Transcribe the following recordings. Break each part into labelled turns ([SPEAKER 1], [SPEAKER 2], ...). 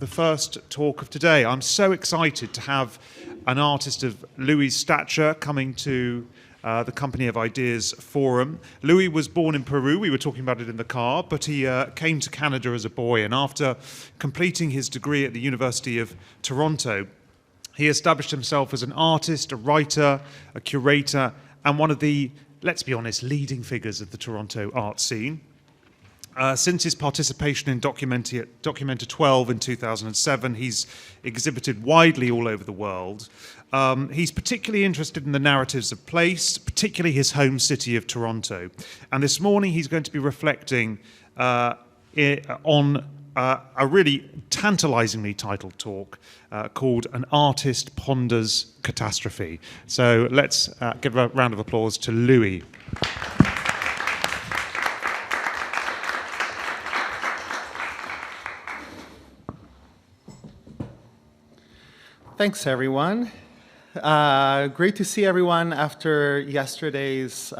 [SPEAKER 1] the first talk of today. I'm so excited to have an artist of Louis' stature coming to the Company of Ideas Forum. Louis was born in Peru, we were talking about it in the car, but he came to Canada as a boy, and after completing his degree at the University of Toronto, he established himself as an artist, a writer, a curator, and one of the, let's be honest, leading figures of the Toronto art scene. Since his participation in Documenta 12 in 2007, he's exhibited widely all over the world. He's particularly interested in the narratives of place, particularly his home city of Toronto. And this morning he's going to be reflecting on a really tantalizingly titled talk called An Artist Ponders Catastrophe. So let's give a round of applause to Louis.
[SPEAKER 2] Thanks, everyone. Great to see everyone after yesterday's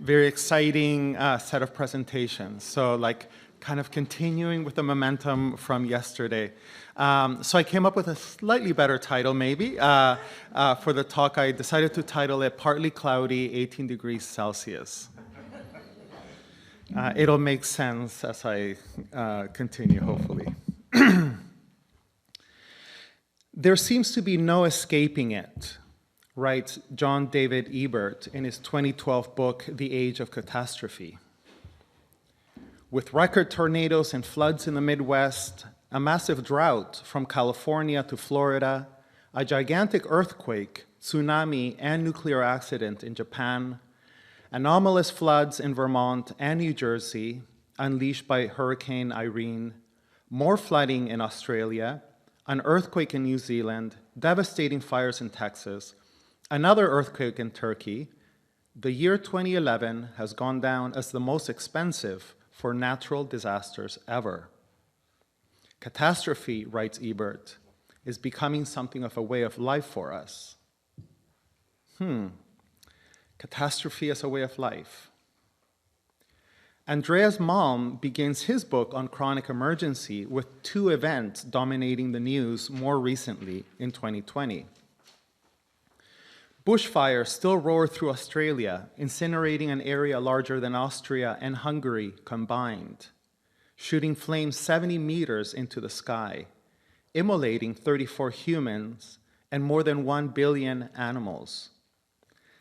[SPEAKER 2] very exciting set of presentations. So kind of continuing with the momentum from yesterday. So I came up with a slightly better title, maybe. For the talk, I decided to title it Partly Cloudy, 18 Degrees Celsius. It'll make sense as I continue, hopefully. There seems to be no escaping it, writes John David Ebert in his 2012 book, The Age of Catastrophe. With record tornadoes and floods in the Midwest, a massive drought from California to Florida, a gigantic earthquake, tsunami, and nuclear accident in Japan, anomalous floods in Vermont and New Jersey, unleashed by Hurricane Irene, more flooding in Australia, an earthquake in New Zealand, devastating fires in Texas, another earthquake in Turkey, the year 2011 has gone down as the most expensive for natural disasters ever. Catastrophe, writes Ebert, is becoming something of a way of life for us. Catastrophe as a way of life. Andreas Malm begins his book on chronic emergency with two events dominating the news more recently in 2020. Bushfires still roar through Australia, incinerating an area larger than Austria and Hungary combined, shooting flames 70 meters into the sky, immolating 34 humans and more than 1 billion animals,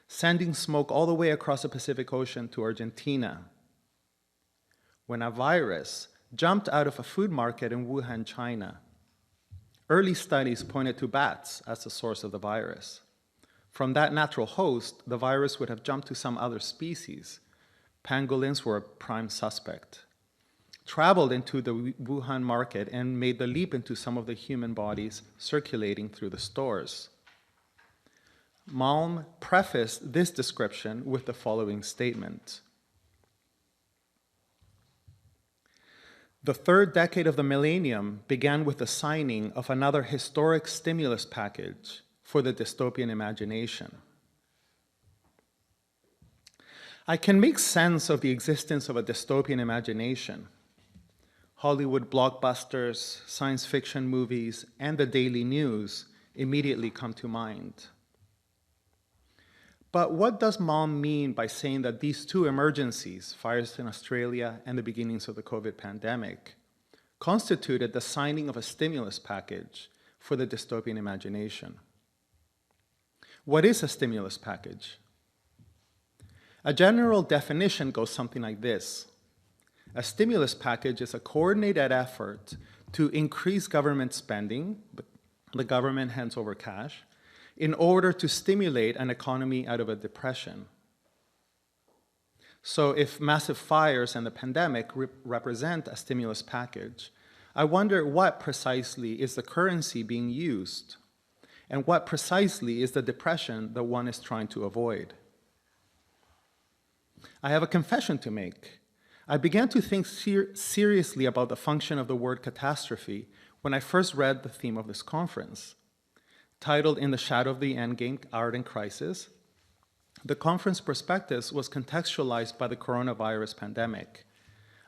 [SPEAKER 2] sending smoke all the way across the Pacific Ocean to Argentina, when a virus jumped out of a food market in Wuhan, China. Early studies pointed to bats as the source of the virus. From that natural host, the virus would have jumped to some other species. Pangolins were a prime suspect. Traveled into the Wuhan market and made the leap into some of the human bodies circulating through the stores. Malm prefaced this description with the following statement. The third decade of the millennium began with the signing of another historic stimulus package for the dystopian imagination. I can make sense of the existence of a dystopian imagination. Hollywood blockbusters, science fiction movies, and the daily news immediately come to mind. But what does Malm mean by saying that these two emergencies, fires in Australia and the beginnings of the COVID pandemic, constituted the signing of a stimulus package for the dystopian imagination? What is a stimulus package? A general definition goes something like this. A stimulus package is a coordinated effort to increase government spending, the government hands over cash, in order to stimulate an economy out of a depression. So if massive fires and the pandemic represent a stimulus package, I wonder what precisely is the currency being used, and what precisely is the depression that one is trying to avoid. I have a confession to make. I began to think seriously about the function of the word catastrophe when I first read the theme of this conference. Titled In the Shadow of the Endgame, Art and Crisis, the conference prospectus was contextualized by the coronavirus pandemic,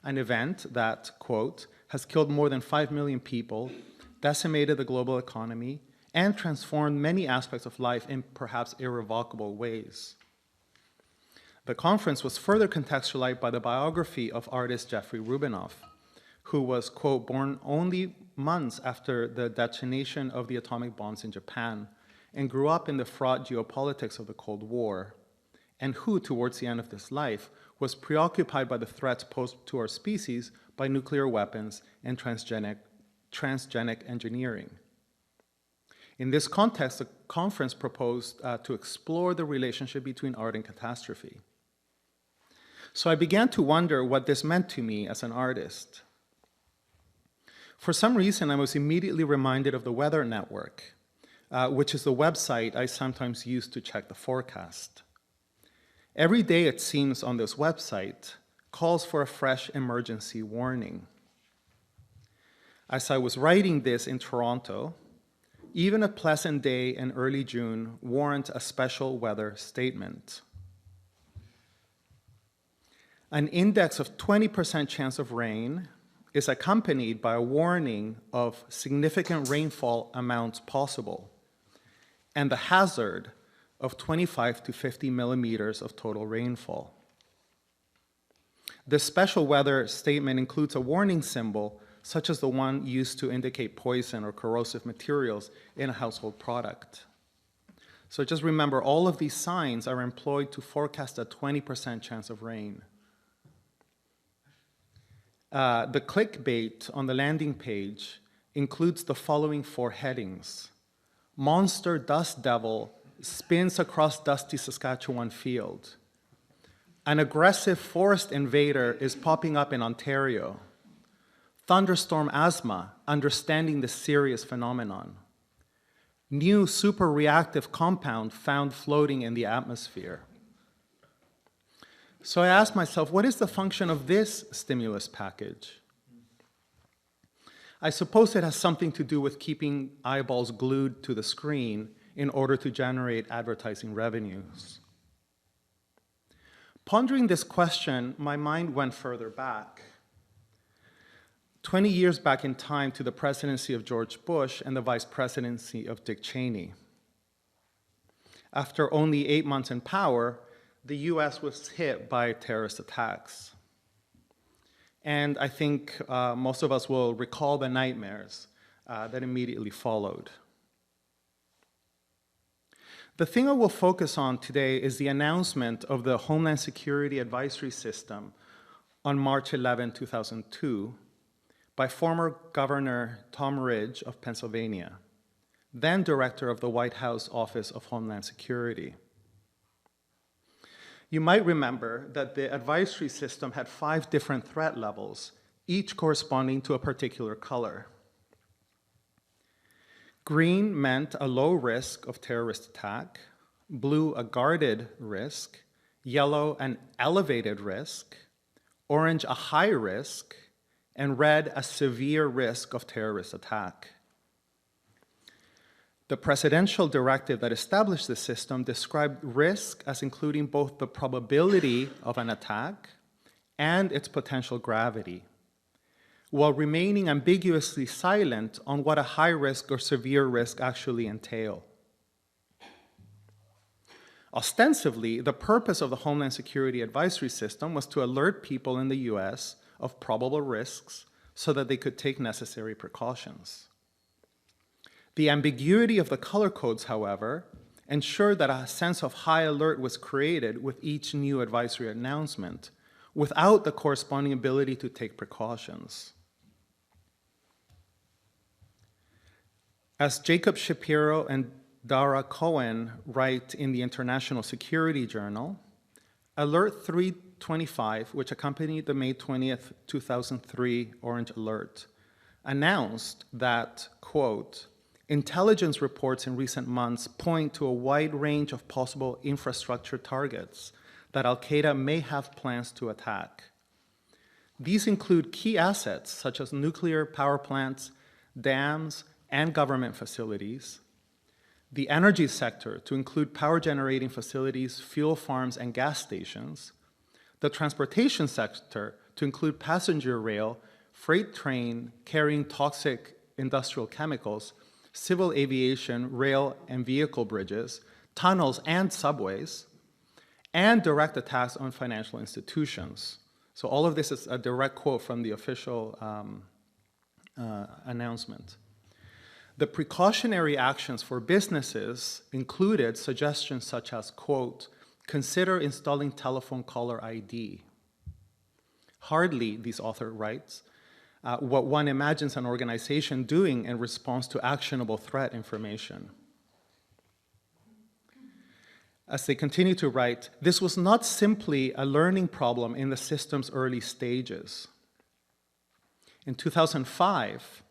[SPEAKER 2] an event that, quote, has killed more than 5 million people, decimated the global economy, and transformed many aspects of life in perhaps irrevocable ways. The conference was further contextualized by the biography of artist Jeffrey Rubinoff, who was, quote, born only months after the detonation of the atomic bombs in Japan and grew up in the fraught geopolitics of the Cold War, and who, towards the end of his life, was preoccupied by the threats posed to our species by nuclear weapons and transgenic engineering. In this context, the conference proposed to explore the relationship between art and catastrophe. So I began to wonder what this meant to me as an artist. For some reason, I was immediately reminded of the Weather Network, which is the website I sometimes use to check the forecast. Every day, it seems, on this website calls for a fresh emergency warning. As I was writing this in Toronto, even a pleasant day in early June warrants a special weather statement. An index of 20% chance of rain is accompanied by a warning of significant rainfall amounts possible and the hazard of 25 to 50 millimeters of total rainfall. This special weather statement includes a warning symbol such as the one used to indicate poison or corrosive materials in a household product. So just remember, all of these signs are employed to forecast a 20% chance of rain. The clickbait on the landing page includes the following 4 headings. Monster dust devil spins across dusty Saskatchewan field. An aggressive forest invader is popping up in Ontario. Thunderstorm asthma, understanding the serious phenomenon. New super-reactive compound found floating in the atmosphere. So I asked myself, what is the function of this stimulus package? I suppose it has something to do with keeping eyeballs glued to the screen in order to generate advertising revenues. Pondering this question, my mind went further back. 20 years back in time to the presidency of George Bush and the vice presidency of Dick Cheney. After only 8 months in power, the US was hit by terrorist attacks. And I think most of us will recall the nightmares that immediately followed. The thing I will focus on today is the announcement of the Homeland Security Advisory System on March 11, 2002, by former Governor Tom Ridge of Pennsylvania, then director of the White House Office of Homeland Security. You might remember that the advisory system had 5 different threat levels, each corresponding to a particular color. Green meant a low risk of terrorist attack, blue a guarded risk, yellow an elevated risk, orange a high risk, and red a severe risk of terrorist attack. The presidential directive that established the system described risk as including both the probability of an attack and its potential gravity, while remaining ambiguously silent on what a high risk or severe risk actually entail. Ostensibly, the purpose of the Homeland Security Advisory System was to alert people in the US of probable risks so that they could take necessary precautions. The ambiguity of the color codes, however, ensured that a sense of high alert was created with each new advisory announcement, without the corresponding ability to take precautions. As Jacob Shapiro and Dara Cohen write in the International Security Journal, Alert 325, which accompanied the May 20th, 2003 Orange Alert, announced that, quote, intelligence reports in recent months point to a wide range of possible infrastructure targets that al-Qaeda may have plans to attack. These include key assets such as nuclear power plants, dams, and government facilities, the energy sector to include power generating facilities, fuel farms, and gas stations, the transportation sector to include passenger rail, freight train carrying toxic industrial chemicals, civil aviation, rail and vehicle bridges, tunnels and subways, and direct attacks on financial institutions. So all of this is a direct quote from the official announcement. The precautionary actions for businesses included suggestions such as, quote, consider installing telephone caller ID. Hardly, this author writes, what one imagines an organization doing in response to actionable threat information. As they continue to write, this was not simply a learning problem in the system's early stages. In 2005,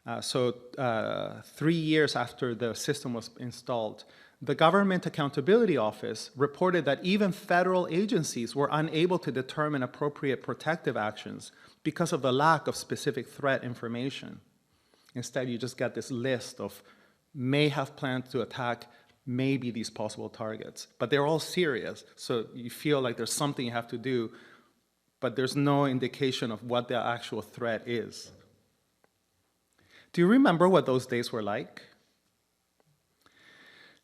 [SPEAKER 2] 3 years after the system was installed, the Government Accountability Office reported that even federal agencies were unable to determine appropriate protective actions because of the lack of specific threat information. Instead, you just get this list of may have planned to attack maybe these possible targets, but they're all serious, so you feel like there's something you have to do, but there's no indication of what the actual threat is. Do you remember what those days were like?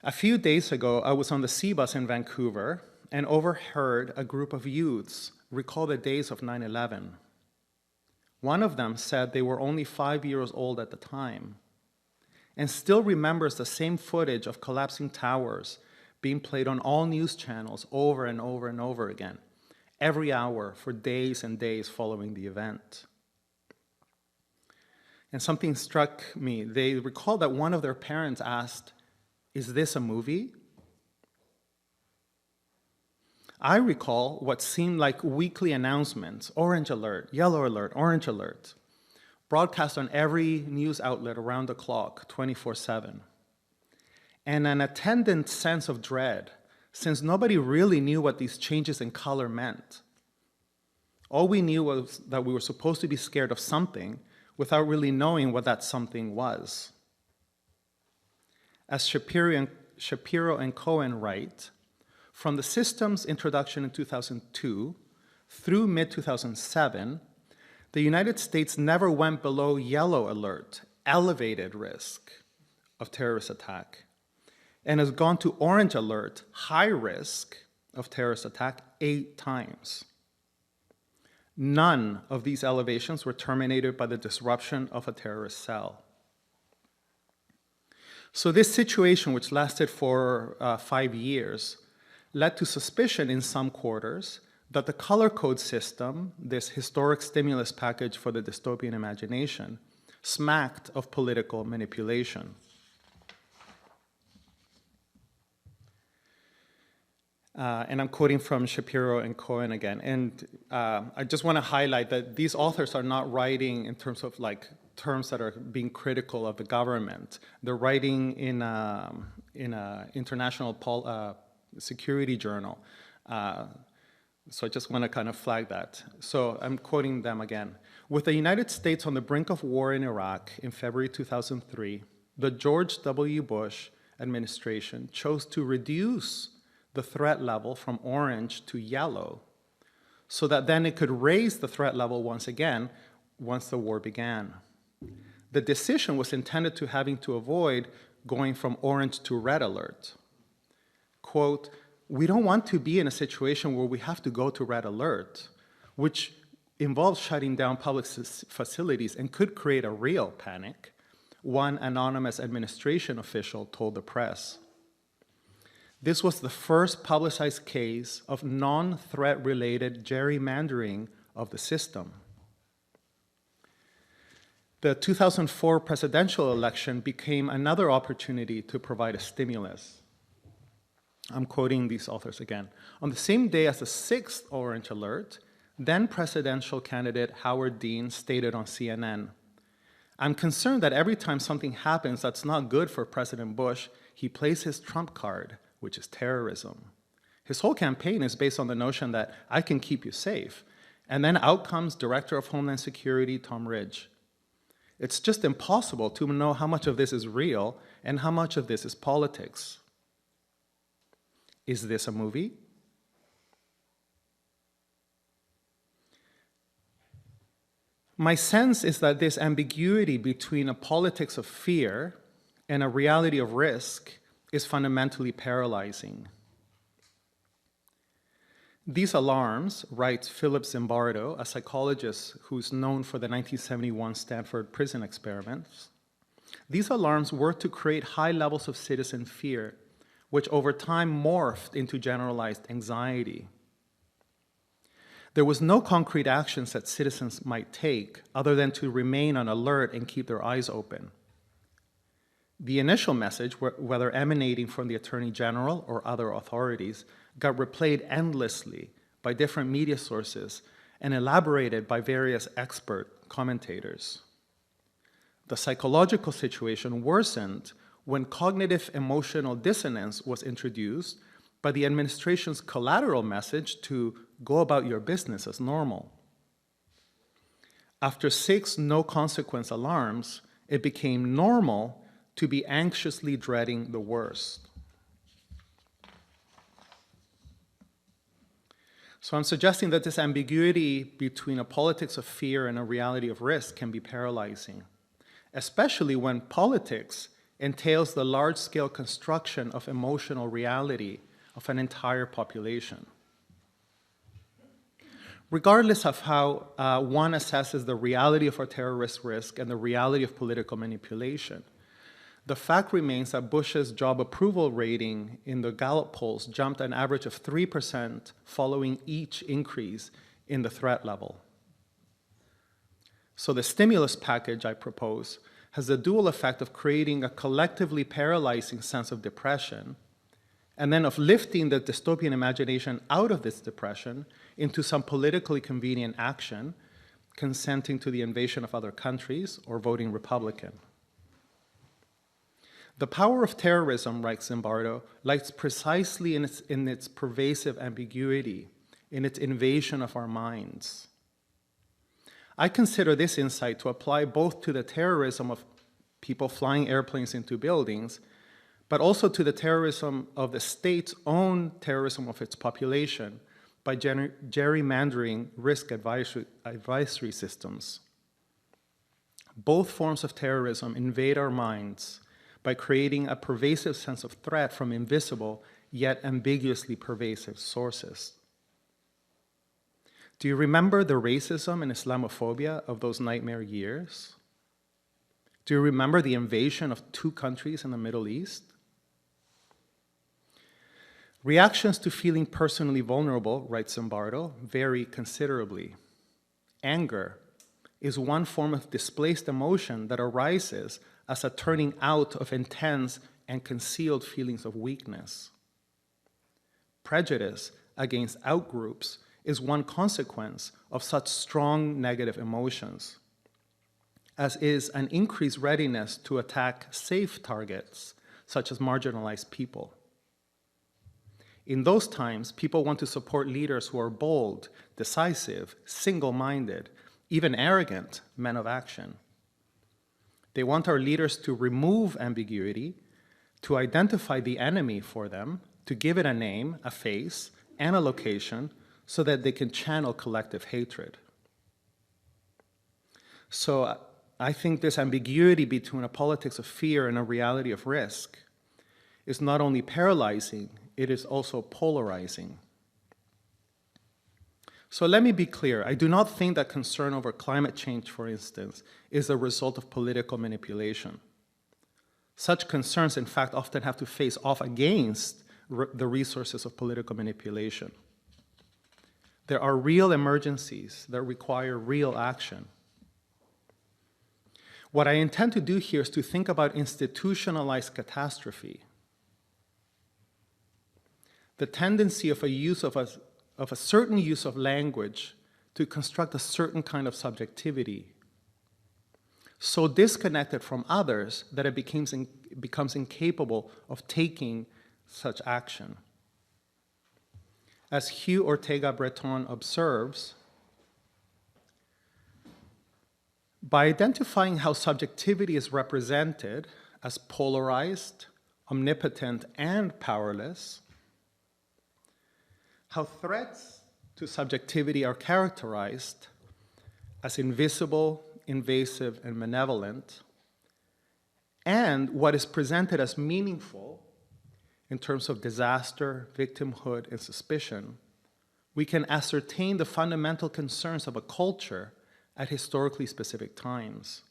[SPEAKER 2] A few days ago, I was on the C bus in Vancouver and overheard a group of youths recall the days of 9/11. One of them said they were only 5 years old at the time and still remembers the same footage of collapsing towers being played on all news channels over and over and over again, every hour for days and days following the event. And something struck me. They recalled that one of their parents asked, "Is this a movie?" I recall what seemed like weekly announcements, orange alert, yellow alert, orange alert, broadcast on every news outlet around the clock, 24/7. And an attendant sense of dread, since nobody really knew what these changes in color meant. All we knew was that we were supposed to be scared of something without really knowing what that something was. As Shapiro and Cohen write, from the system's introduction in 2002 through mid-2007, the United States never went below yellow alert, elevated risk of terrorist attack, and has gone to orange alert, high risk of terrorist attack 8 times. None of these elevations were terminated by the disruption of a terrorist cell. So this situation, which lasted for 5 years, led to suspicion in some quarters that the color code system, this historic stimulus package for the dystopian imagination, smacked of political manipulation. And I'm quoting from Shapiro and Cohen again. And I just want to highlight that these authors are not writing in terms of like terms that are being critical of the government. They're writing in a international security journal. So I just want to kind of flag that. So I'm quoting them again. With the United States on the brink of war in Iraq in February 2003, the George W. Bush administration chose to reduce the threat level from orange to yellow so that then it could raise the threat level once again once the war began. The decision was intended to having to avoid going from orange to red alert. Quote, we don't want to be in a situation where we have to go to red alert, which involves shutting down public facilities and could create a real panic, one anonymous administration official told the press. This was the first publicized case of non-threat related gerrymandering of the system. The 2004 presidential election became another opportunity to provide a stimulus. I'm quoting these authors again. On the same day as the 6th orange alert, then presidential candidate Howard Dean stated on CNN, I'm concerned that every time something happens that's not good for President Bush, he plays his trump card, which is terrorism. His whole campaign is based on the notion that I can keep you safe. And then out comes Director of Homeland Security, Tom Ridge. It's just impossible to know how much of this is real and how much of this is politics. Is this a movie? My sense is that this ambiguity between a politics of fear and a reality of risk is fundamentally paralyzing. These alarms, writes Philip Zimbardo, a psychologist who's known for the 1971 Stanford prison experiments, these alarms were to create high levels of citizen fear, which over time morphed into generalized anxiety. There was no concrete actions that citizens might take other than to remain on alert and keep their eyes open. The initial message, whether emanating from the Attorney General or other authorities, got replayed endlessly by different media sources and elaborated by various expert commentators. The psychological situation worsened when cognitive emotional dissonance was introduced by the administration's collateral message to go about your business as normal. After 6 no-consequence alarms, it became normal to be anxiously dreading the worst. So I'm suggesting that this ambiguity between a politics of fear and a reality of risk can be paralyzing, especially when politics entails the large-scale construction of emotional reality of an entire population. Regardless of how one assesses the reality of a terrorist risk and the reality of political manipulation, the fact remains that Bush's job approval rating in the Gallup polls jumped an average of 3% following each increase in the threat level. So the stimulus package I propose has the dual effect of creating a collectively paralyzing sense of depression and then of lifting the dystopian imagination out of this depression into some politically convenient action, consenting to the invasion of other countries or voting Republican. The power of terrorism, writes Zimbardo, lies precisely in its pervasive ambiguity, in its invasion of our minds. I consider this insight to apply both to the terrorism of people flying airplanes into buildings, but also to the terrorism of the state's own terrorism of its population by gerrymandering risk advisory systems. Both forms of terrorism invade our minds by creating a pervasive sense of threat from invisible yet ambiguously pervasive sources. Do you remember the racism and Islamophobia of those nightmare years? Do you remember the invasion of 2 countries in the Middle East? Reactions to feeling personally vulnerable, writes Zimbardo, vary considerably. Anger is one form of displaced emotion that arises as a turning out of intense and concealed feelings of weakness. Prejudice against outgroups is one consequence of such strong negative emotions, as is an increased readiness to attack safe targets, such as marginalized people. In those times, people want to support leaders who are bold, decisive, single-minded, even arrogant men of action. They want our leaders to remove ambiguity, to identify the enemy for them, to give it a name, a face, and a location so that they can channel collective hatred. So I think this ambiguity between a politics of fear and a reality of risk is not only paralyzing, it is also polarizing. So let me be clear. I do not think that concern over climate change, for instance, is a result of political manipulation. Such concerns, in fact, often have to face off against the resources of political manipulation. There are real emergencies that require real action. What I intend to do here is to think about institutionalized catastrophe, the tendency of a certain use of language to construct a certain kind of subjectivity, so disconnected from others that it becomes incapable of taking such action. As Hugh Ortega-Breton observes, by identifying how subjectivity is represented as polarized, omnipotent, and powerless, how threats to subjectivity are characterized as invisible, invasive, and malevolent, and what is presented as meaningful in terms of disaster, victimhood, and suspicion, we can ascertain the fundamental concerns of a culture at historically specific times.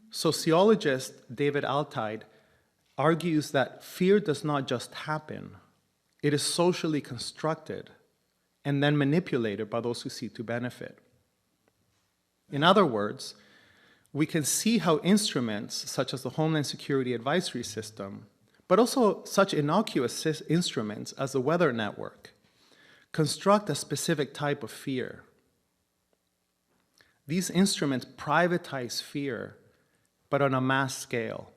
[SPEAKER 2] Sociologist David Alteid argues that fear does not just happen, it is socially constructed and then manipulated by those who seek to benefit. In other words, we can see how instruments such as the Homeland Security Advisory System, but also such innocuous instruments as the Weather Network, construct a specific type of fear. These instruments privatize fear, but on a mass scale.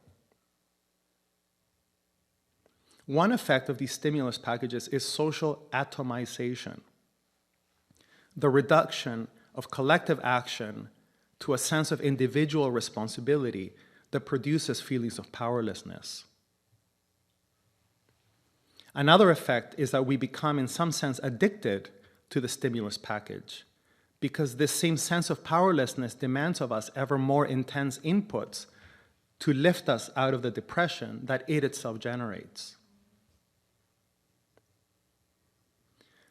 [SPEAKER 2] One effect of these stimulus packages is social atomization, the reduction of collective action to a sense of individual responsibility that produces feelings of powerlessness. Another effect is that we become, in some sense, addicted to the stimulus package, because this same sense of powerlessness demands of us ever more intense inputs to lift us out of the depression that it itself generates.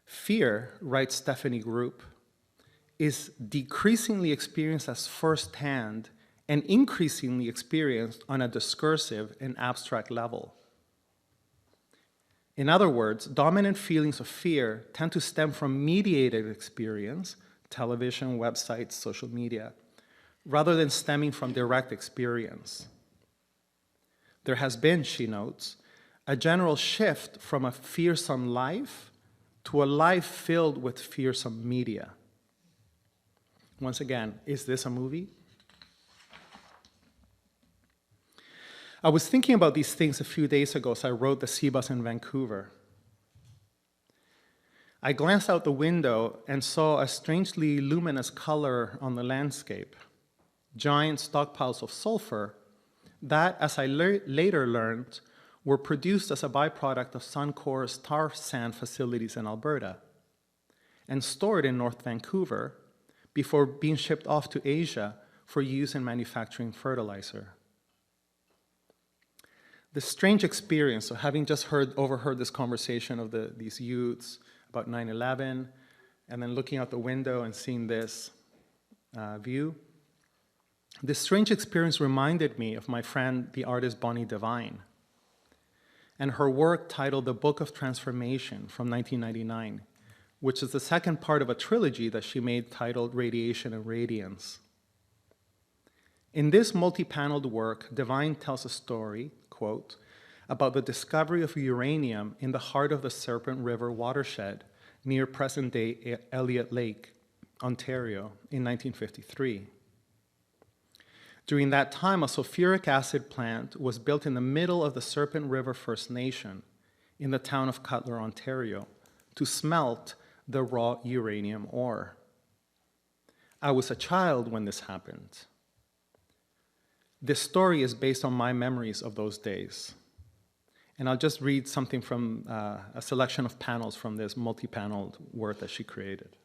[SPEAKER 2] Fear, writes Stephanie Group, is decreasingly experienced as firsthand and increasingly experienced on a discursive and abstract level. In other words, dominant feelings of fear tend to stem from mediated experience, television, websites, social media, rather than stemming from direct experience. There has been, she notes, a general shift from a fearsome life to a life filled with fearsome media. Once again, is this a movie? I was thinking about these things a few days ago as I rode the sea bus in Vancouver. I glanced out the window and saw a strangely luminous color on the landscape, giant stockpiles of sulfur that, as I later learned, were produced as a byproduct of Suncor's tar sand facilities in Alberta and stored in North Vancouver before being shipped off to Asia for use in manufacturing fertilizer. The strange experience of having just overheard this conversation of these youths about 9/11, and then looking out the window and seeing this view, this strange experience reminded me of my friend, the artist Bonnie Devine, and her work titled The Book of Transformation from 1999, which is the second part of a trilogy that she made titled Radiation and Radiance. In this multi-paneled work, Devine tells a story, quote, about the discovery of uranium in the heart of the Serpent River watershed near present-day Elliott Lake, Ontario, in 1953. During that time, a sulfuric acid plant was built in the middle of the Serpent River First Nation in the town of Cutler, Ontario, to smelt the raw uranium ore. I was a child when this happened. This story is based on my memories of those days. And I'll just read something from a selection of panels from this multi-paneled work that she created.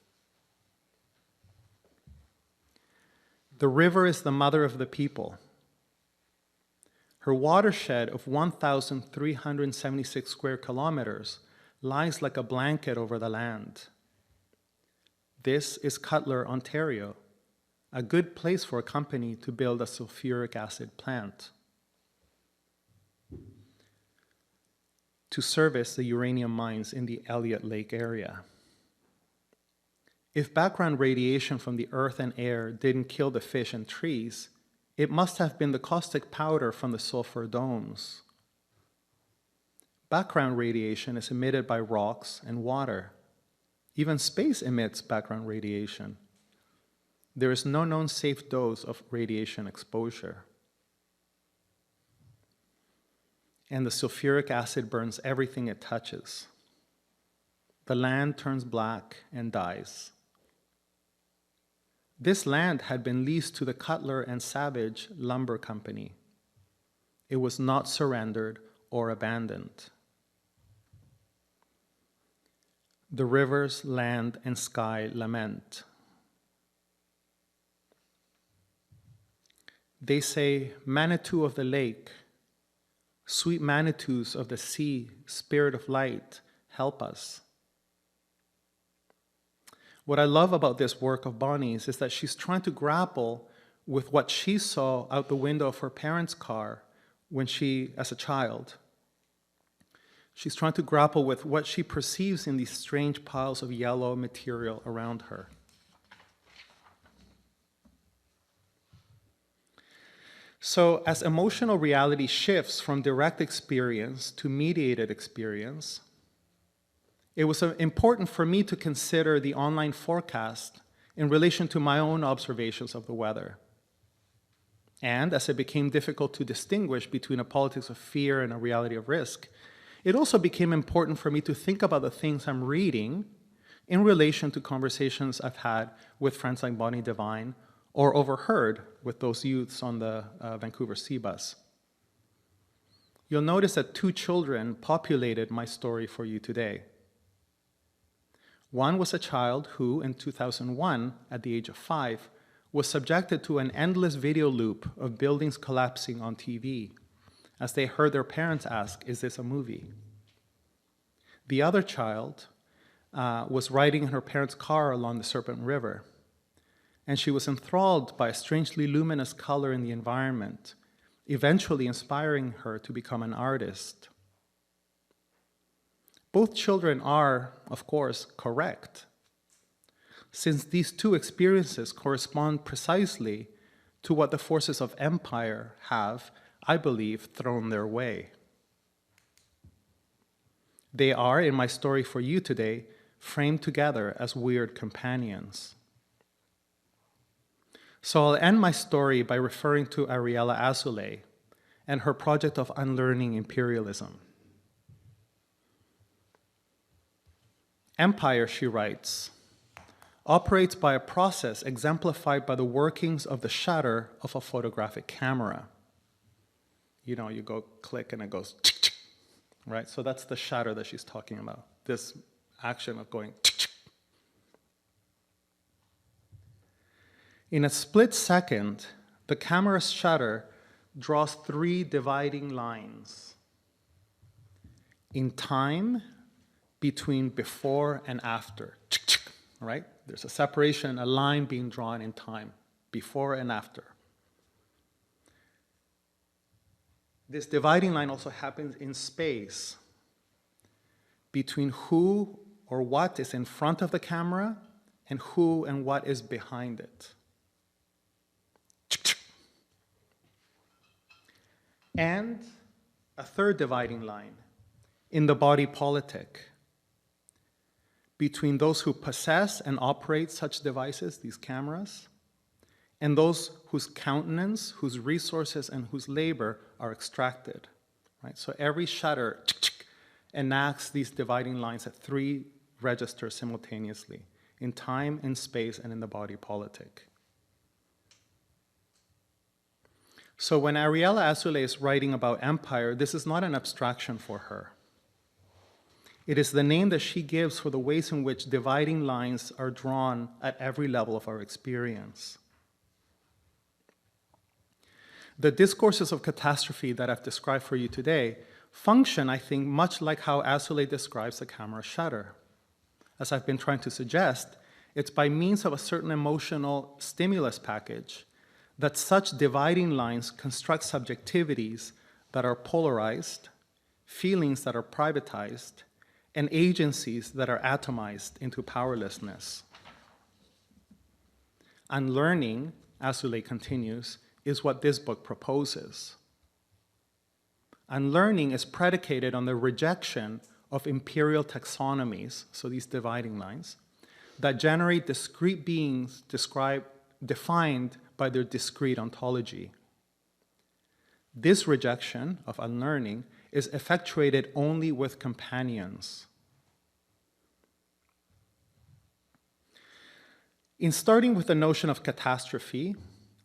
[SPEAKER 2] The river is the mother of the people. Her watershed of 1,376 square kilometers lies like a blanket over the land. This is Cutler, Ontario, a good place for a company to build a sulfuric acid plant to service the uranium mines in the Elliott Lake area. If background radiation from the earth and air didn't kill the fish and trees, it must have been the caustic powder from the sulfur domes. Background radiation is emitted by rocks and water. Even space emits background radiation. There is no known safe dose of radiation exposure. And the sulfuric acid burns everything it touches. The land turns black and dies. This land had been leased to the Cutler and Savage Lumber Company. It was not surrendered or abandoned. The rivers, land, and sky lament. They say, Manitou of the lake, sweet Manitous of the sea, spirit of light, help us. What I love about this work of Bonnie's is that she's trying to grapple with what she saw out the window of her parents' car when she, as a child. She's trying to grapple with what she perceives in these strange piles of yellow material around her. So as emotional reality shifts from direct experience to mediated experience, it was important for me to consider the online forecast in relation to my own observations of the weather. And as it became difficult to distinguish between a politics of fear and a reality of risk, it also became important for me to think about the things I'm reading in relation to conversations I've had with friends like Bonnie Devine or overheard with those youths on the Vancouver Sea Bus. You'll notice that two children populated my story for you today. One was a child who, in 2001, at the age of 5, was subjected to an endless video loop of buildings collapsing on TV as they heard their parents ask, "Is this a movie?" The other child was riding in her parents' car along the Serpent River, and she was enthralled by a strangely luminous color in the environment, eventually inspiring her to become an artist. Both children are, of course, correct, since these two experiences correspond precisely to what the forces of empire have, I believe, thrown their way. They are, in my story for you today, framed together as weird companions. So I'll end my story by referring to Ariella Azoulay and her project of unlearning imperialism. Empire, she writes, operates by a process exemplified by the workings of the shutter of a photographic camera. You know, you go click and it goes, right? So that's the shutter that she's talking about, this action of going. In a split second, the camera's shutter draws 3 dividing lines in time between before and after, right? There's a separation, a line being drawn in time, before and after. This dividing line also happens in space between who or what is in front of the camera and who and what is behind it. And a third dividing line in the body politic between those who possess and operate such devices, these cameras, and those whose countenance, whose resources, and whose labor are extracted. Right? So every shutter enacts these dividing lines at 3 registers simultaneously, in time, in space, and in the body politic. So when Ariella Azoulay is writing about empire, this is not an abstraction for her. It is the name that she gives for the ways in which dividing lines are drawn at every level of our experience. The discourses of catastrophe that I've described for you today function, I think, much like how Azoulay describes the camera shutter. As I've been trying to suggest, it's by means of a certain emotional stimulus package that such dividing lines construct subjectivities that are polarized, feelings that are privatized, and agencies that are atomized into powerlessness. Unlearning, Azoulay continues, is what this book proposes. Unlearning is predicated on the rejection of imperial taxonomies, so these dividing lines, that generate discrete beings defined by their discrete ontology. This rejection of unlearning is effectuated only with companions. In starting with the notion of catastrophe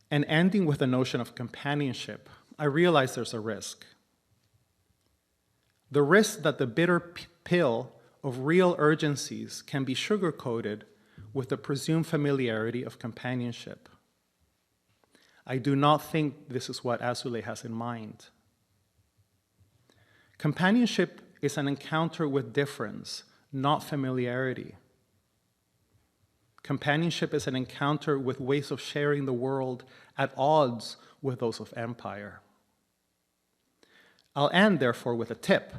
[SPEAKER 2] and ending with the notion of companionship, I realize there's a risk. The risk that the bitter pill of real urgencies can be sugar-coated with the presumed familiarity of companionship. I do not think this is what Azulay has in mind. Companionship is an encounter with difference, not familiarity. Companionship is an encounter with ways of sharing the world at odds with those of empire. I'll end, therefore, with a tip,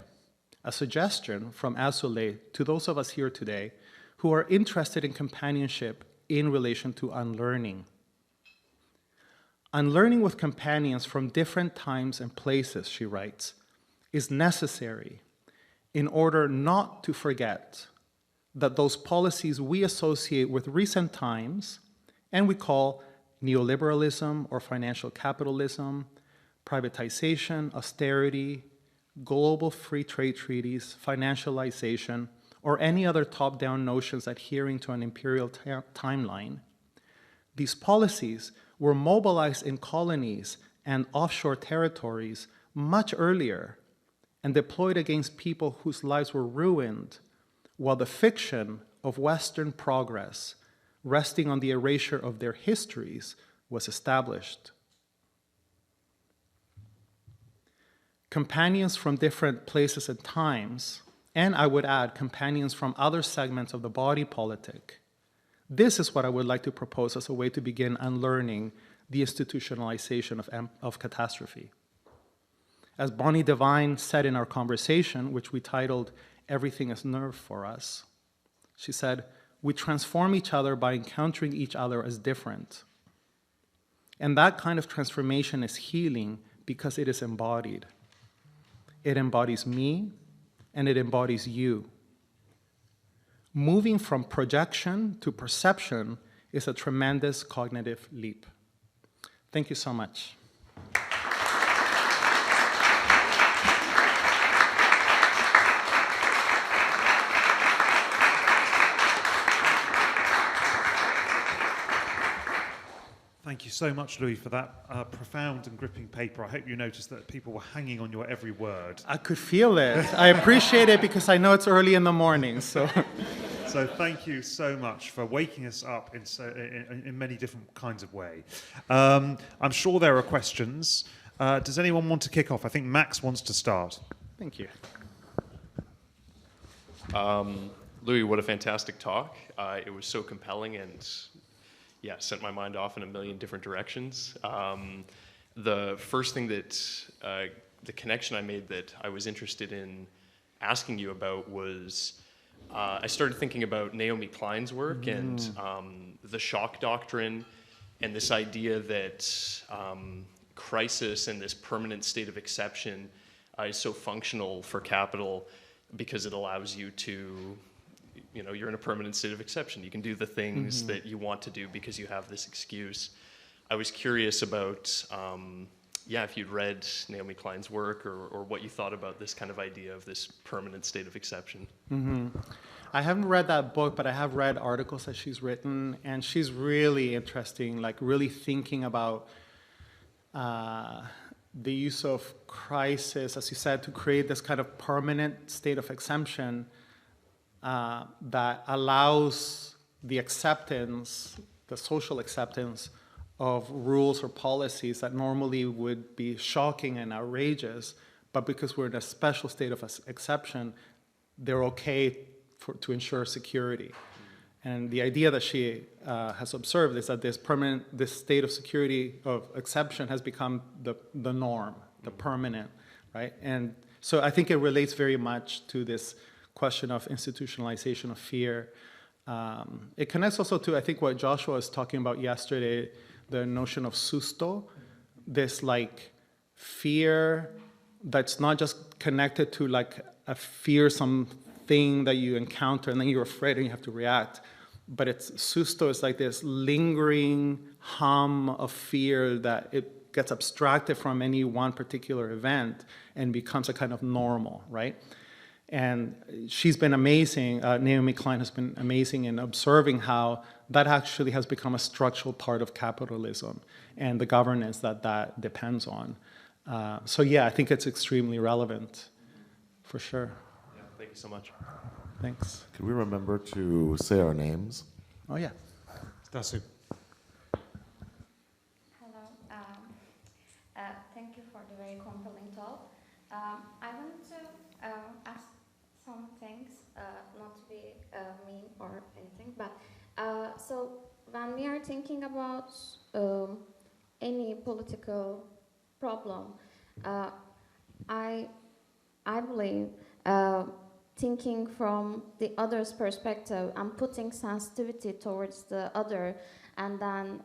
[SPEAKER 2] a suggestion from Azulay to those of us here today who are interested in companionship in relation to unlearning. Unlearning with companions from different times and places, she writes, is necessary in order not to forget that those policies we associate with recent times and we call neoliberalism or financial capitalism, privatization, austerity, global free trade treaties, financialization, or any other top-down notions adhering to an imperial timeline. These policies were mobilized in colonies and offshore territories much earlier and deployed against people whose lives were ruined, while the fiction of Western progress, resting on the erasure of their histories, was established. Companions from different places and times, and I would add companions from other segments of the body politic. This is what I would like to propose as a way to begin unlearning the institutionalization of catastrophe. As Bonnie Devine said in our conversation, which we titled Everything is Nerve for Us, she said, we transform each other by encountering each other as different. And that kind of transformation is healing because it is embodied. It embodies me, and it embodies you. Moving from projection to perception is a tremendous cognitive leap. Thank you so much.
[SPEAKER 1] Thank you so much, Louis, for that profound and gripping paper. I hope you noticed that people were hanging on your every word.
[SPEAKER 2] I could feel it. I appreciate it because I know it's early in the morning. So
[SPEAKER 1] thank you so much for waking us up in many different kinds of way. I'm sure there are questions. Does anyone want to kick off? I think Max wants to start.
[SPEAKER 2] Thank you.
[SPEAKER 3] Louis, what a fantastic talk. It was so compelling and sent my mind off in a million different directions. The first thing that, the connection I made that I was interested in asking you about was, I started thinking about Naomi Klein's work and the Shock Doctrine and this idea that crisis and this permanent state of exception is so functional for capital because it allows you to, you're in a permanent state of exception. You can do the things that you want to do because you have this excuse. I was curious about, if you'd read Naomi Klein's work or what you thought about this kind of idea of this permanent state of exception.
[SPEAKER 2] I haven't read that book, but I have read articles that she's written, and she's really interesting, like really thinking about the use of crisis, as you said, to create this kind of permanent state of exemption that allows the acceptance, the social acceptance of rules or policies that normally would be shocking and outrageous, but because we're in a special state of exception, they're okay to ensure security. And the idea that she has observed is that this state of security of exception has become the norm, the permanent, right? And so I think it relates very much to this question of institutionalization of fear. It connects also to, I think, what Joshua was talking about yesterday, the notion of susto, this like fear that's not just connected to like a fearsome thing that you encounter and then you're afraid and you have to react, but it's susto is like this lingering hum of fear that it gets abstracted from any one particular event and becomes a kind of normal, right? And she's been amazing, Naomi Klein has been amazing in observing how that actually has become a structural part of capitalism and the governance that depends on. So yeah, I think it's extremely relevant, for sure.
[SPEAKER 3] Yeah, thank you so much.
[SPEAKER 2] Thanks.
[SPEAKER 4] Could we remember to say our names?
[SPEAKER 2] Oh yeah.
[SPEAKER 1] Dasu.
[SPEAKER 5] Hello. very compelling talk. I wanted to ask some things, not to be mean or anything, but so when we are thinking about any political problem, I believe thinking from the other's perspective and putting sensitivity towards the other, and then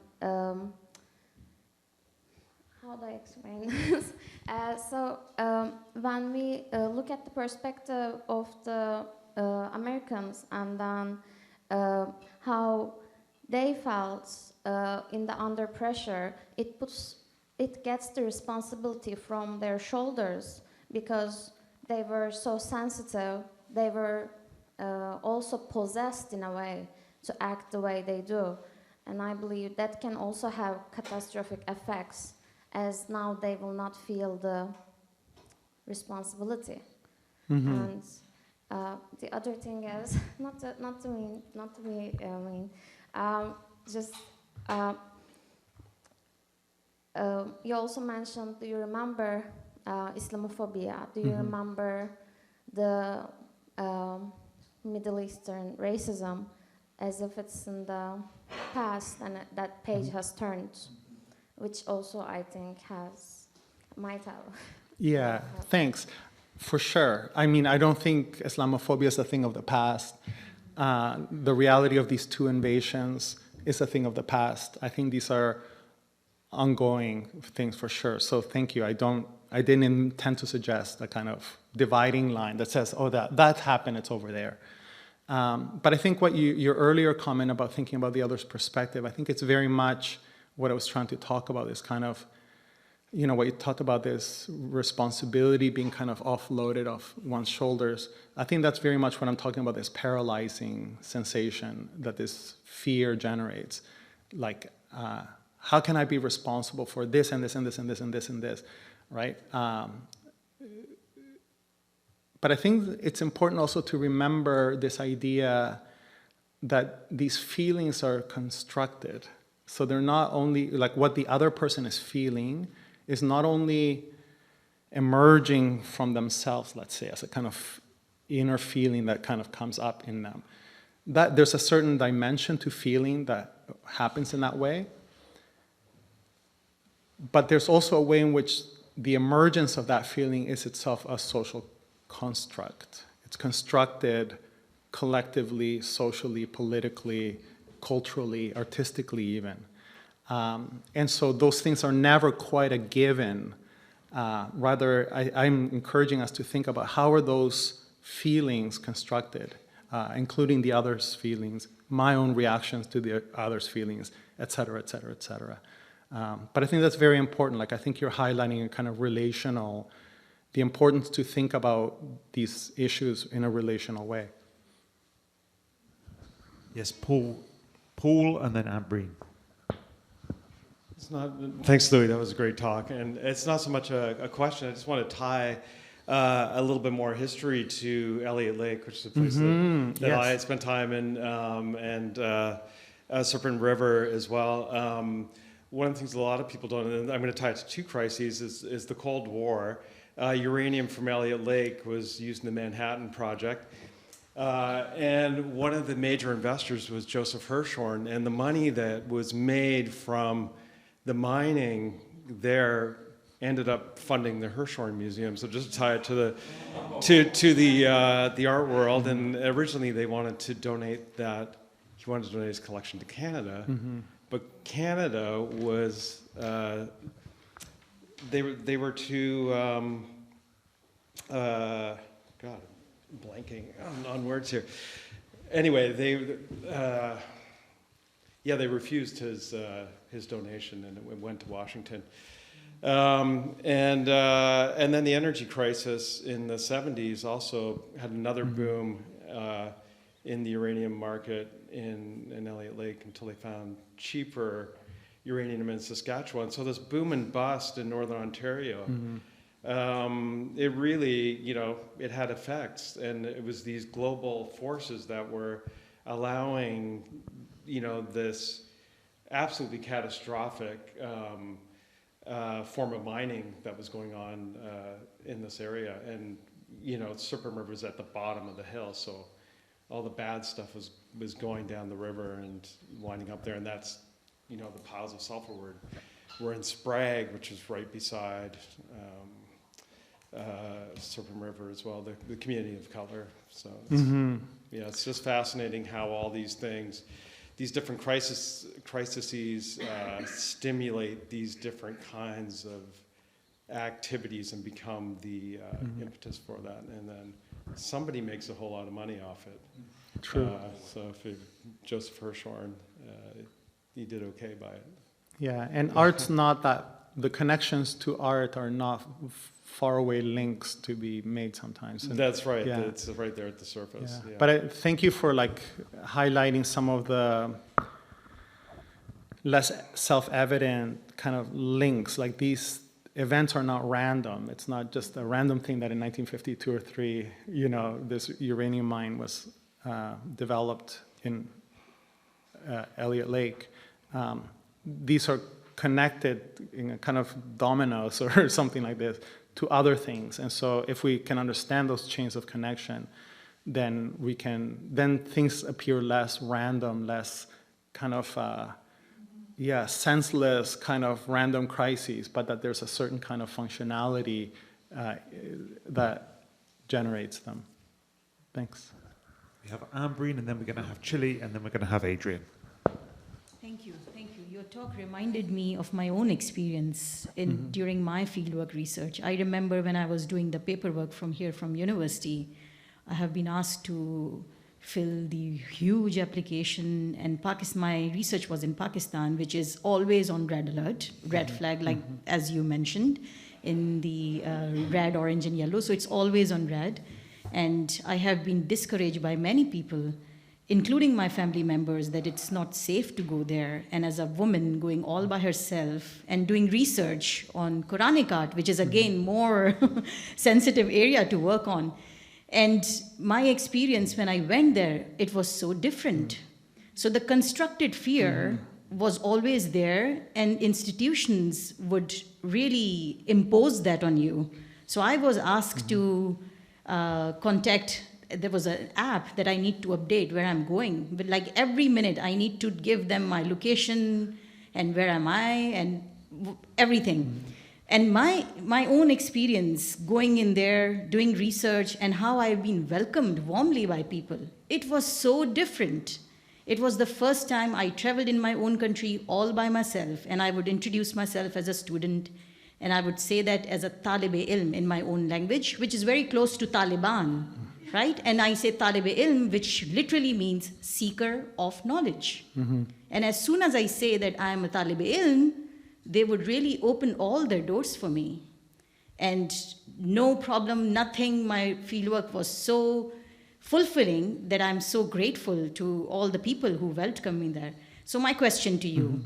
[SPEAKER 5] how do I explain this? When we look at the perspective of the Americans, and then how they felt in the under pressure, it gets the responsibility from their shoulders, because they were so sensitive. They were also possessed in a way to act the way they do, and I believe that can also have catastrophic effects, as now they will not feel the responsibility. And the other thing is not to be mean. You also mentioned, do you remember Islamophobia? Do you remember the Middle Eastern racism, as if it's in the past and that page has turned, which also I think might have.
[SPEAKER 2] Yeah, thanks. For sure. I mean, I don't think Islamophobia is a thing of the past. The reality of these two invasions is a thing of the past. I think these are ongoing things for sure. So thank you. I didn't intend to suggest a kind of dividing line that says, oh, that happened, it's over there. But I think your earlier comment about thinking about the other's perspective, I think it's very much what I was trying to talk about, is kind of, what you talked about, this responsibility being kind of offloaded off one's shoulders. I think that's very much what I'm talking about, this paralyzing sensation that this fear generates. Like, how can I be responsible for this and this and this and this and this and this, right? But I think it's important also to remember this idea that these feelings are constructed. So they're not only, like, what the other person is feeling is not only emerging from themselves, let's say, as a kind of inner feeling that kind of comes up in them. That there's a certain dimension to feeling that happens in that way. But there's also a way in which the emergence of that feeling is itself a social construct. It's constructed collectively, socially, politically, culturally, artistically even. And so those things are never quite a given. Rather, I'm encouraging us to think about how are those feelings constructed, including the other's feelings, my own reactions to the other's feelings, et cetera, et cetera, et cetera. But I think that's very important. Like, I think you're highlighting a kind of the importance to think about these issues in a relational way.
[SPEAKER 1] Yes, Paul, and then Ambreen.
[SPEAKER 6] Thanks, Louis. That was a great talk. And it's not so much a question. I just want to tie a little bit more history to Elliott Lake, which is a place that
[SPEAKER 2] yes.
[SPEAKER 6] I spent time in, and Serpent River as well. One of the things a lot of people don't, and I'm going to tie it to two crises, is the Cold War. Uranium from Elliott Lake was used in the Manhattan Project. And one of the major investors was Joseph Hirshhorn, and the money that was made from the mining there ended up funding the Hirshhorn Museum. So just to tie it to the art world, and originally they wanted to donate that. He wanted to donate his collection to Canada, but Canada was they were too God, I'm blanking on words here. Anyway, they refused his donation, and it went to Washington. And then the energy crisis in the 70s also had another boom in the uranium market in Elliott Lake until they found cheaper uranium in Saskatchewan. So this boom and bust in Northern Ontario, it really, it had effects, and it was these global forces that were allowing, this absolutely catastrophic form of mining that was going on in this area. And, you know, Serpent River is at the bottom of the hill, so all the bad stuff was going down the river and winding up there. And that's, you know, the piles of sulfur were in Sprague, which is right beside Serpent River as well, the community of color. So, yeah, it's just fascinating how all these things, these different crises stimulate these different kinds of activities and become the impetus for that. And then somebody makes a whole lot of money off it.
[SPEAKER 2] True.
[SPEAKER 6] So Joseph Hirshhorn, he did okay by it.
[SPEAKER 2] Yeah, and art's not that, the connections to art are not faraway links to be made sometimes. And
[SPEAKER 6] That's right.
[SPEAKER 2] yeah.
[SPEAKER 6] It's right there at the surface.
[SPEAKER 2] Yeah.
[SPEAKER 6] Yeah.
[SPEAKER 2] But thank you for like highlighting some of the less self-evident kind of links. Like these events are not random. It's not just a random thing that in 1952 or 3, you know, this uranium mine was developed in Elliott Lake. These are connected in a kind of dominoes or something like this to other things. And so if we can understand those chains of connection, then then things appear less random, less kind of, senseless kind of random crises, but that there's a certain kind of functionality that generates them. Thanks.
[SPEAKER 1] We have Ambreen, and then we're going to have Chile, and then we're going to have Adrian.
[SPEAKER 7] Thank you, thank you. Your talk reminded me of my own experience during my fieldwork research. I remember when I was doing the paperwork from university, I have been asked to fill the huge application, and my research was in Pakistan, which is always on red alert, red flag, like as you mentioned, in the red, orange, and yellow. So it's always on red. And I have been discouraged by many people, including my family members, that it's not safe to go there. And as a woman going all by herself and doing research on Quranic art, which is again more sensitive area to work on. And my experience when I went there, it was so different. So the constructed fear was always there, and institutions would really impose that on you. So I was asked to contact, there was an app that I need to update where I'm going. But like every minute I need to give them my location and where am I and everything. And my own experience going in there, doing research, and how I've been welcomed warmly by people, it was so different. It was the first time I traveled in my own country all by myself, and I would introduce myself as a student, and I would say that as a talib-e-ilm in my own language, which is very close to Taliban, right? And I say talib-e-ilm, which literally means seeker of knowledge. And as soon as I say that I am a talib-e-ilm, they would really open all their doors for me. And no problem, nothing. My fieldwork was so fulfilling that I'm so grateful to all the people who welcomed me there. So my question to you,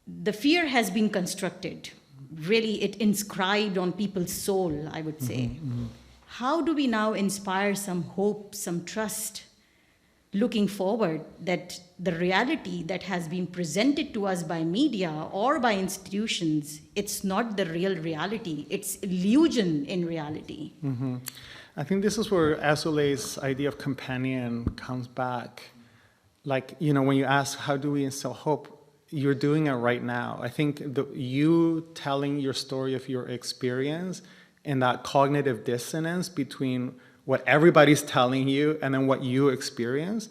[SPEAKER 7] the fear has been constructed. Really, it inscribed on people's soul, I would say. How do we now inspire some hope, some trust, looking forward that the reality that has been presented to us by media or by institutions, it's not the real reality, it's illusion in reality.
[SPEAKER 2] I think this is where Azule's idea of companion comes back. Like, you know, when you ask, how do we instill hope? You're doing it right now. I think you telling your story of your experience and that cognitive dissonance between what everybody's telling you and then what you experience,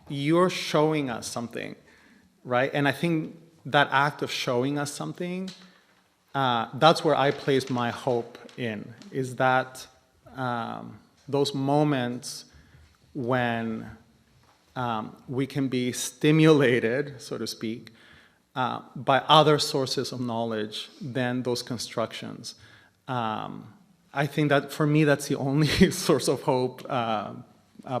[SPEAKER 2] you're showing us something, right? And I think that act of showing us something, that's where I place my hope in, is that those moments when we can be stimulated, so to speak, by other sources of knowledge than those constructions. I think that for me, that's the only source of hope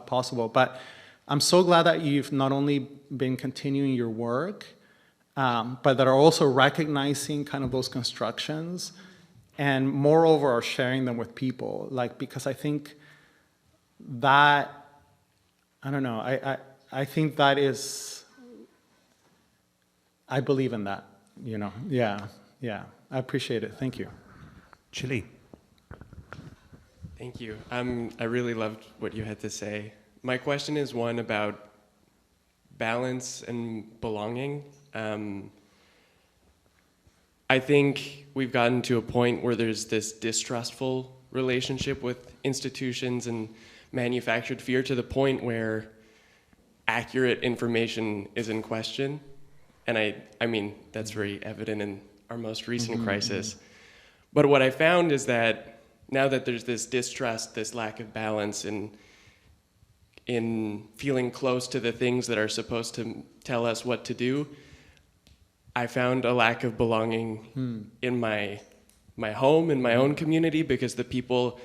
[SPEAKER 2] possible. But I'm so glad that you've not only been continuing your work, but that are also recognizing kind of those constructions, and moreover are sharing them with people. Like, because I think that, I don't know, I think that is, I believe in that, you know, yeah. yeah, I appreciate it. Thank you.
[SPEAKER 1] Chile.
[SPEAKER 8] Thank you. I really loved what you had to say. My question is one about balance and belonging. I think we've gotten to a point where there's this distrustful relationship with institutions and manufactured fear to the point where accurate information is in question. And I mean, that's very evident in our most recent crisis. But what I found is that now that there's this distrust, this lack of balance in feeling close to the things that are supposed to tell us what to do, I found a lack of belonging in my home, in my own community, because the people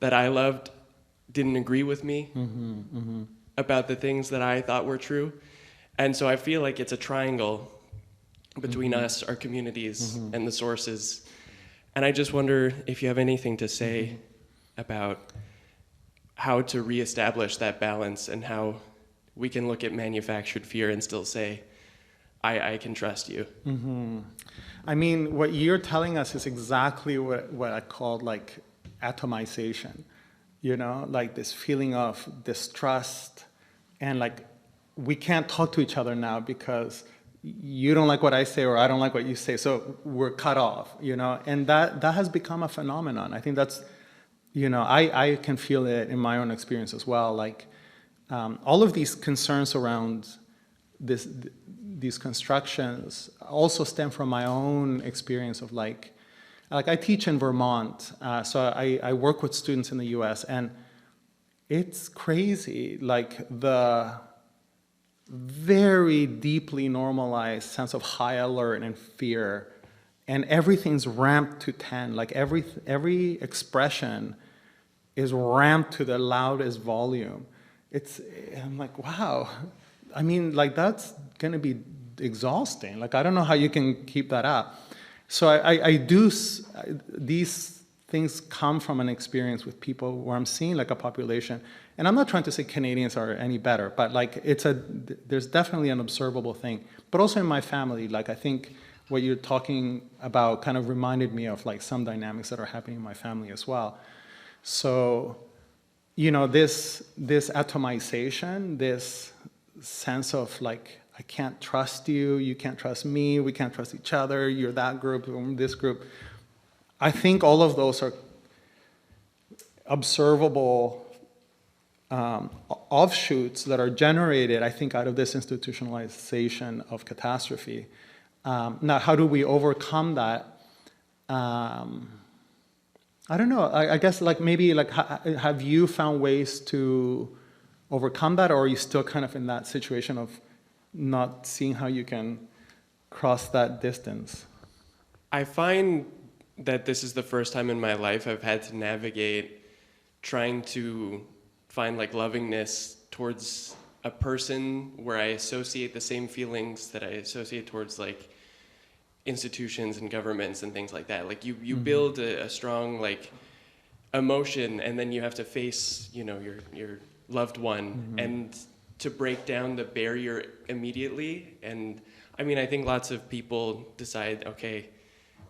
[SPEAKER 8] that I loved didn't agree with me about the things that I thought were true. And so I feel like it's a triangle between us, our communities, and the sources. And I just wonder if you have anything to say about how to reestablish that balance and how we can look at manufactured fear and still say, I can trust you.
[SPEAKER 2] I mean, what you're telling us is exactly what I called like atomization, you know, like this feeling of distrust and like we can't talk to each other now because you don't like what I say or I don't like what you say, so we're cut off, you know, and that has become a phenomenon. I think that's, you know, I can feel it in my own experience as well. Like all of these concerns around these constructions also stem from my own experience of like I teach in Vermont, so I work with students in the US, and it's crazy, like the very deeply normalized sense of high alert and fear, and everything's ramped to 10, like every expression is ramped to the loudest volume. I'm like, wow. I mean, like that's gonna be exhausting. Like, I don't know how you can keep that up. So these things come from an experience with people where I'm seeing like a population, and I'm not trying to say Canadians are any better, but like there's definitely an observable thing. But also in my family, like I think what you're talking about kind of reminded me of like some dynamics that are happening in my family as well. So, you know, this atomization, this sense of like, I can't trust you, you can't trust me, we can't trust each other, you're that group, I'm this group. I think all of those are observable offshoots that are generated, I think, out of this institutionalization of catastrophe. Now, how do we overcome that? I don't know. I guess like maybe like have you found ways to overcome that, or are you still kind of in that situation of not seeing how you can cross that distance?
[SPEAKER 8] I find that this is the first time in my life I've had to navigate trying to find like lovingness towards a person where I associate the same feelings that I associate towards like institutions and governments and things like that. Like you build a strong like emotion, and then you have to face, you know, your loved one, and to break down the barrier immediately. And I mean, I think lots of people decide, okay,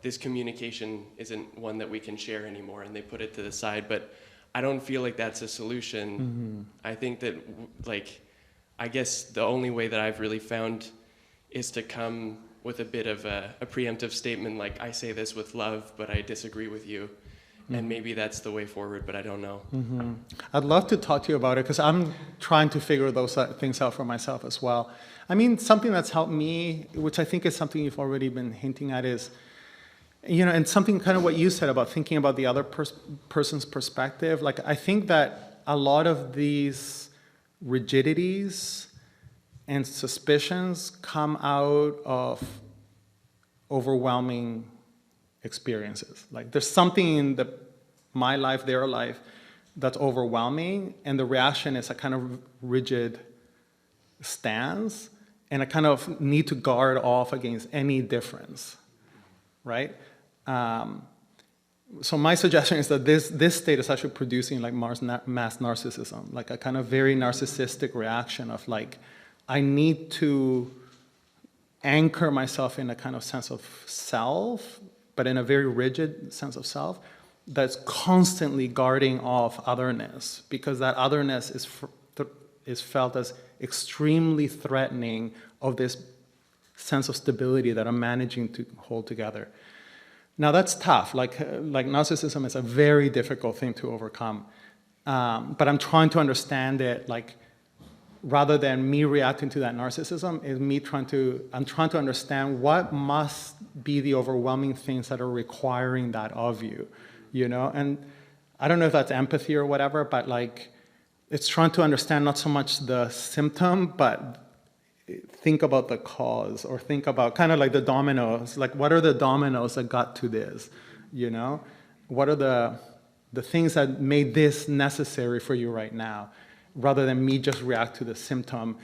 [SPEAKER 8] this communication isn't one that we can share anymore, and they put it to the side. But I don't feel like that's a solution. I think that, like, I guess the only way that I've really found is to come with a bit of a preemptive statement, like, I say this with love, but I disagree with you. And maybe that's the way forward, but I don't know.
[SPEAKER 2] I'd love to talk to you about it, because I'm trying to figure those things out for myself as well. I mean, something that's helped me, which I think is something you've already been hinting at, is, you know, and something kind of what you said about thinking about the other person's perspective. Like, I think that a lot of these rigidities and suspicions come out of overwhelming experiences. Like, there's something in my life, their life, that's overwhelming, and the reaction is a kind of rigid stance, and I kind of need to guard off against any difference, right? So my suggestion is that this state is actually producing like mass narcissism, like a kind of very narcissistic reaction of like, I need to anchor myself in a kind of sense of self, but in a very rigid sense of self, that's constantly guarding off otherness, because that otherness is felt as extremely threatening of this sense of stability that I'm managing to hold together. Now that's tough. Like narcissism is a very difficult thing to overcome. But I'm trying to understand it, like, rather than me reacting to that narcissism, I'm trying to understand what must be the overwhelming things that are requiring that of you, you know? And I don't know if that's empathy or whatever, but like, it's trying to understand not so much the symptom, but think about the cause, or think about kind of like the dominoes, like what are the dominoes that got to this, you know? What are the things that made this necessary for you right now, rather than me just react to the symptom,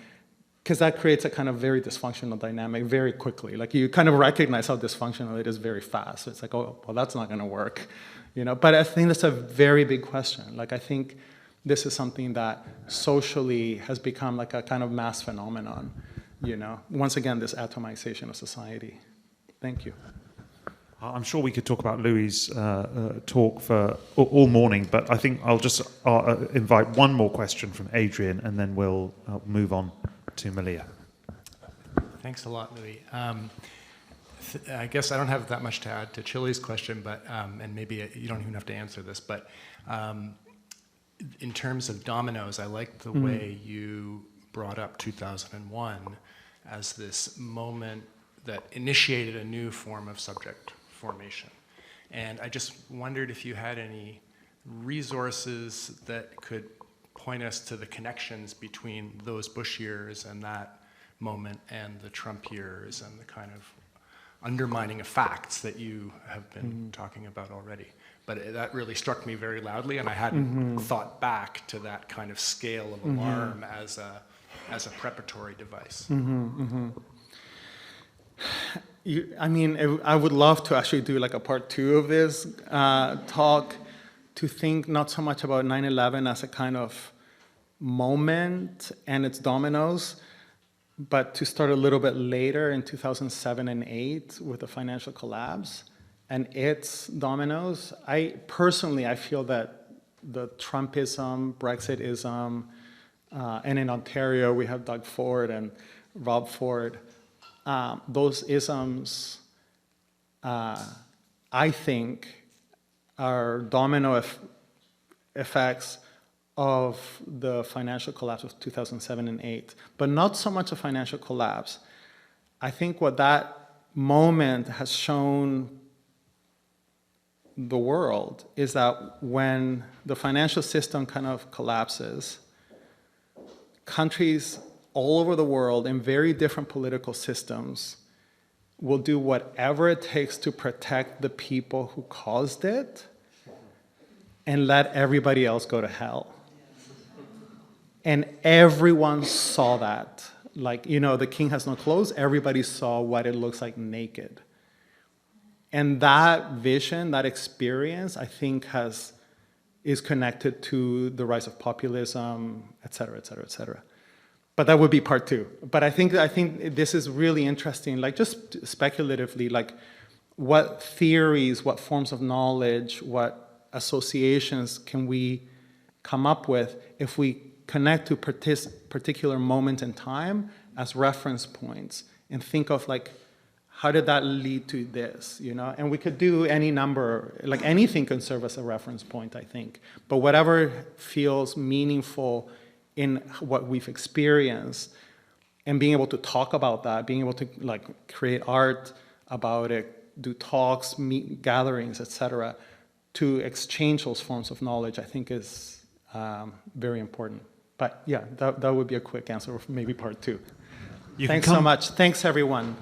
[SPEAKER 2] because that creates a kind of very dysfunctional dynamic very quickly. Like you kind of recognize how dysfunctional it is very fast. So it's like, oh, well, that's not gonna work, you know? But I think that's a very big question. Like I think this is something that socially has become like a kind of mass phenomenon, you know? Once again, this atomization of society. Thank you.
[SPEAKER 1] I'm sure we could talk about Louis' talk for all morning, but I think I'll just invite one more question from Adrian, and then we'll move on to Malia.
[SPEAKER 9] Thanks a lot, Louis. I guess I don't have that much to add to Chili's question, but and maybe you don't even have to answer this, but in terms of dominoes, I like the way you brought up 2001 as this moment that initiated a new form of subject formation. And I just wondered if you had any resources that could point us to the connections between those Bush years and that moment and the Trump years and the kind of undermining of facts that you have been talking about already. But that really struck me very loudly, and I hadn't thought back to that kind of scale of alarm as a preparatory device.
[SPEAKER 2] I mean, I would love to actually do like a part 2 of this talk, to think not so much about 9/11 as a kind of moment and its dominoes, but to start a little bit later in 2007 and 8 with the financial collapse and its dominoes. I feel that the Trumpism, Brexitism, and in Ontario we have Doug Ford and Rob Ford. Those isms, I think, are domino effects of the financial collapse of 2007 and 8, but not so much a financial collapse. I think what that moment has shown the world is that when the financial system kind of collapses, countries all over the world in very different political systems will do whatever it takes to protect the people who caused it and let everybody else go to hell. And everyone saw that. Like, you know, the king has no clothes, everybody saw what it looks like naked. And that vision, that experience, I think is connected to the rise of populism, et cetera, et cetera, et cetera. But that would be part 2. But I think this is really interesting, like just speculatively, like what theories, what forms of knowledge, what associations can we come up with if we connect to particular moment in time as reference points and think of like, how did that lead to this, you know? And we could do any number, like anything can serve as a reference point, I think. But whatever feels meaningful in what we've experienced, and being able to talk about that, being able to like create art about it, do talks, meet gatherings, etc., to exchange those forms of knowledge, I think is very important. But yeah, that would be a quick answer, maybe part 2. Thanks so much. Thanks, everyone.